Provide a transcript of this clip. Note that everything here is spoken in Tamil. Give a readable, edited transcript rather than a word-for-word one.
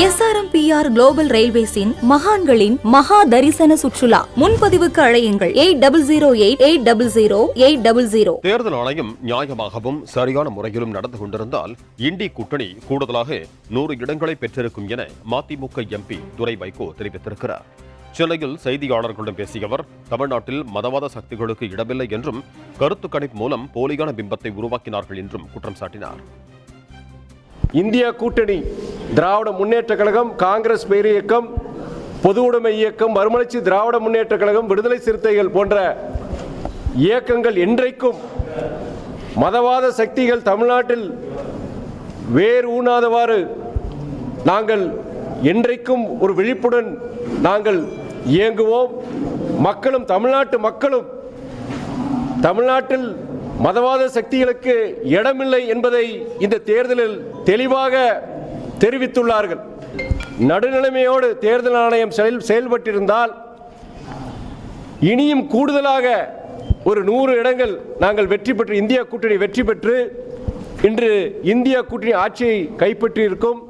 SRMPR குளோபல் ரயில்வேஸின் மகான்களின் மகா தரிசன சுற்றுலா. முன்பதிவுக்கு அழையுங்கள் 8008000800. தேர்தல் ஆணையம் நியாயமாகவும் சரியான முறையிலும் நடந்து கொண்டிருந்தால் இண்டி கூட்டணி கூடுதலாக 100 இடங்களை பெற்றிருக்கும் என மதிமுக MP துரை வைகோ தெரிவித்திருக்கிறார். சென்னையில் செய்தியாளர்களிடம் பேசிய அவர், தமிழ்நாட்டில் மதவாத சக்திகளுக்கு இடமில்லை என்றும் கருத்து கணிப்பு மூலம் போலியான பிம்பத்தை உருவாக்கினார்கள் என்றும் குற்றம் சாட்டினார். இந்தியா கூட்டணி, திராவிட முன்னேற்ற கழகம், காங்கிரஸ் பேர் இயக்கம், பொது உடைமை இயக்கம், மறுமலர்ச்சி திராவிட முன்னேற்ற கழகம், விடுதலை சிறுத்தைகள் போன்ற இயக்கங்கள் என்றைக்கும் மதவாத சக்திகள் தமிழ்நாட்டில் வேர் ஊனாதவாறு நாங்கள் என்றைக்கும் ஒரு விழிப்புடன் நாங்கள் இயங்குவோம். மக்களும் தமிழ்நாட்டில் மதவாத சக்திகளுக்கு இடமில்லை என்பதை இந்த தேர்தலில் தெளிவாக தெரிவித்துள்ளார்கள். நடுநிலைமையோடு தேர்தல் ஆணையம் செயல்பட்டிருந்தால் இனியும் கூடுதலாக ஒரு 100 இடங்கள் நாங்கள் வெற்றி பெற்று, இந்தியா கூட்டணி வெற்றி பெற்று இன்று இந்தியா கூட்டணி ஆட்சியை கைப்பற்றி இருக்கும்.